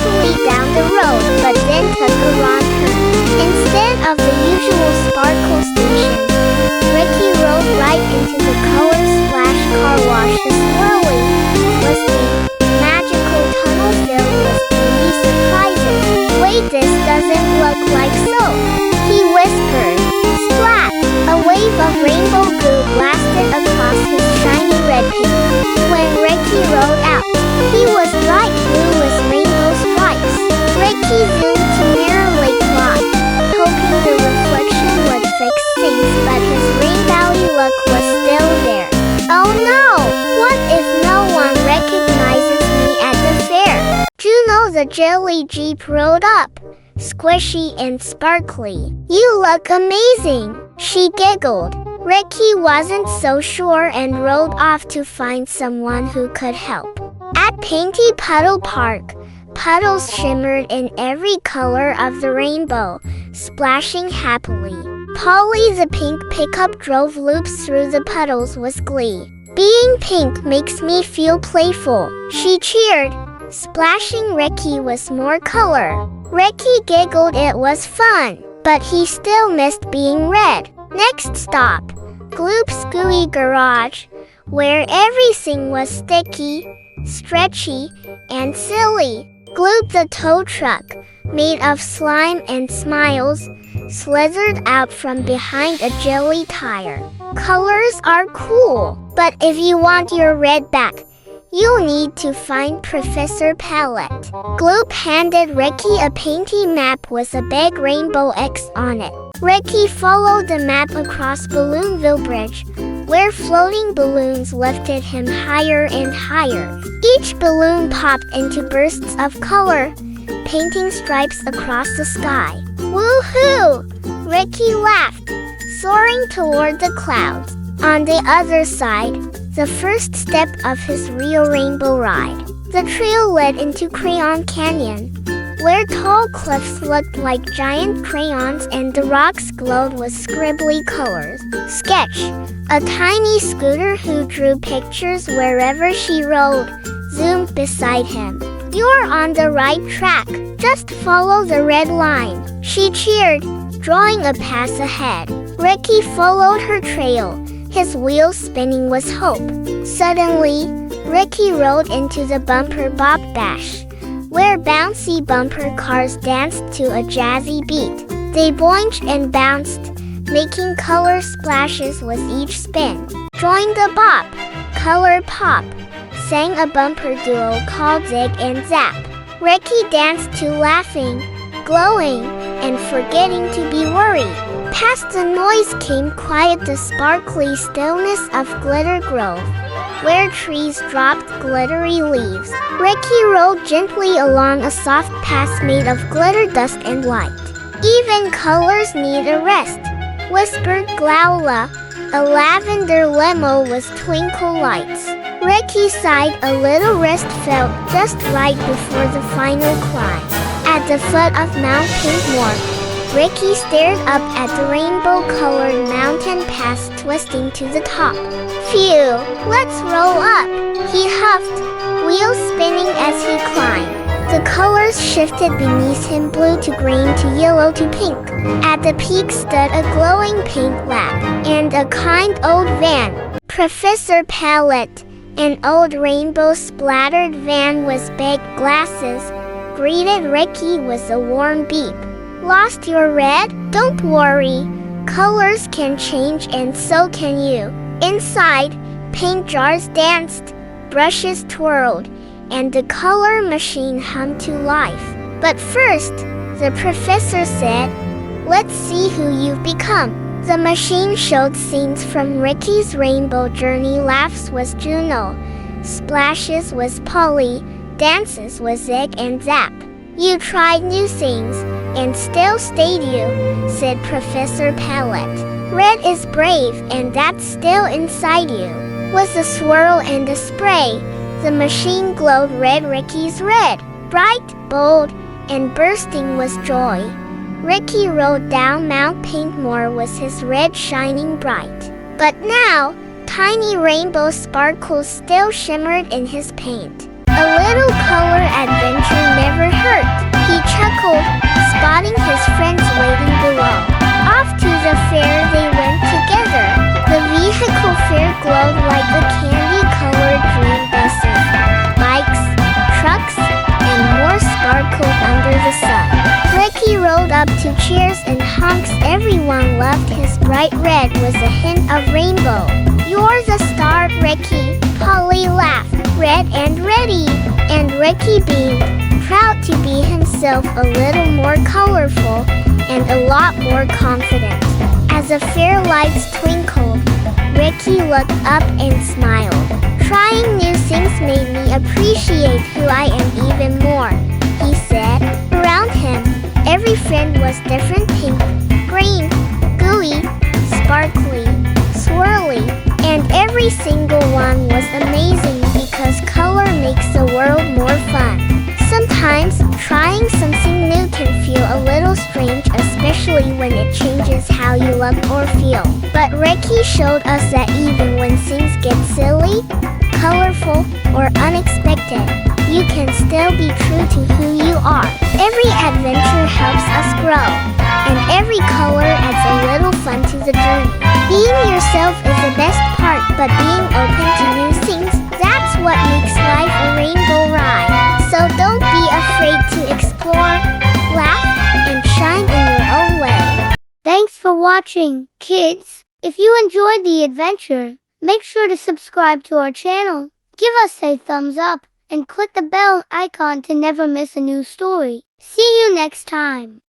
easily down the road, but then took a wrong turn. Instead of the usual sparkle station, Ricky rode right into the color splash car wash. The swirling, twisting, magical tunnel filled with beauty surprises. Wait, this doesn't look like soap, he whispered. Splat! A wave of rainbow goo blasted across his shiny red paint. When Ricky rode out, he was bright blue with rainbow stripes. Ricky zoomed to Mirror Lake Lot, hoping the reflection would fix things, but his Rain Valley look was still there. Oh no! What if no one recognizes me at the fair? Juno the jelly jeep rode up, squishy and sparkly. You look amazing, she giggled. Ricky wasn't so sure and rode off to find someone who could help. At Painty-Puddle Park, puddles shimmered in every color of the rainbow, splashing happily. Polly the pink pickup drove loops through the puddles with glee. Being pink makes me feel playful, she cheered, splashing Ricky with more color. Ricky giggled. It was fun, but he still missed being red. Next stop, Gloop's gooey garage, where everything was sticky, stretchy, and silly. Gloop the tow truck, made of slime and smiles, slithered out from behind a jelly tire. Colors are cool, but if you want your red back, you'll need to find Professor Palette. Gloop handed Ricky a painty map with a big rainbow X on it. Ricky followed the map across Balloonville Bridge, where floating balloons lifted him higher and higher. Each balloon popped into bursts of color, painting stripes across the sky. Woohoo! Ricky laughed, soaring toward the clouds. On the other side, the first step of his real rainbow ride. The trail led into Crayon Canyon, where tall cliffs looked like giant crayons and the rocks glowed with scribbly colors. Sketch, a tiny scooter who drew pictures wherever she rode, zoomed beside him. You're on the right track. Just follow the red line, she cheered, drawing a path ahead. Ricky followed her trail, his wheels spinning with hope. Suddenly, Ricky rode into the Bumper Bop Bash, where bouncy bumper cars danced to a jazzy beat. They boinked and bounced, making color splashes with each spin. Join the bop, color pop, sang a bumper duo called Zig and Zap. Ricky danced to laughing, glowing, and forgetting to be worried. Past the noise came quiet, the sparkly stillness of Glitter Grove, where trees dropped glittery leaves. Ricky rode gently along a soft path made of glitter dust and light. Even colors need a rest, whispered Glowla, a lavender limo with twinkle lights. Ricky sighed. A little rest felt just right before the final climb. At the foot of Mount Paintmore, Ricky stared up at the rainbow-colored mountain pass twisting to the top. Phew, let's roll up, he huffed, wheels spinning as he climbed. The colors shifted beneath him, blue to green to yellow to pink. At the peak stood a glowing paint lab and a kind old van. Professor Palette, an old rainbow-splattered van with big glasses, greeted Ricky with a warm beep. Lost your red? Don't worry. Colors can change and so can you. Inside, paint jars danced, brushes twirled, and the color machine hummed to life. But first, the professor said, let's see who you've become. The machine showed scenes from Ricky's rainbow journey, laughs with Juno, splashes with Polly, dances with Zig and Zap. You tried new things, and still stayed you, said Professor Palette. Red is brave, and that's still inside you. With a swirl and a spray, the machine glowed red. Ricky's red, bright, bold, and bursting with joy. Ricky rode down Mount Paintmore with his red shining bright. But now, tiny rainbow sparkles still shimmered in his paint. A little color adventure never hurt. cheers and honks. Everyone loved his bright red was a hint of rainbow. "You're the star, Ricky," Polly laughed. "Red and ready." And Ricky beamed, proud to be himself, a little more colorful and a lot more confident. As the fair lights twinkled, Ricky looked up and smiled. "Trying new things made me appreciate who I am even more," he said. Around him, every friend was different: pink, green, gooey, sparkly, swirly, and every single one was amazing because color makes the world more fun. Sometimes, trying something new can feel a little strange, especially when it changes how you look or feel. But Ricky showed us that even when things get silly, colorful, or unexpected, you can still be true to who you are. Every adventure helps us grow, and every color adds a little fun to the journey. Being yourself is the best part, but being open to new things, that's what makes life a rainbow ride. So don't be afraid to explore, laugh, and shine in your own way. Thanks for watching, kids. If you enjoyed the adventure, make sure to subscribe to our channel, give us a thumbs up, and click the bell icon to never miss a new story. See you next time.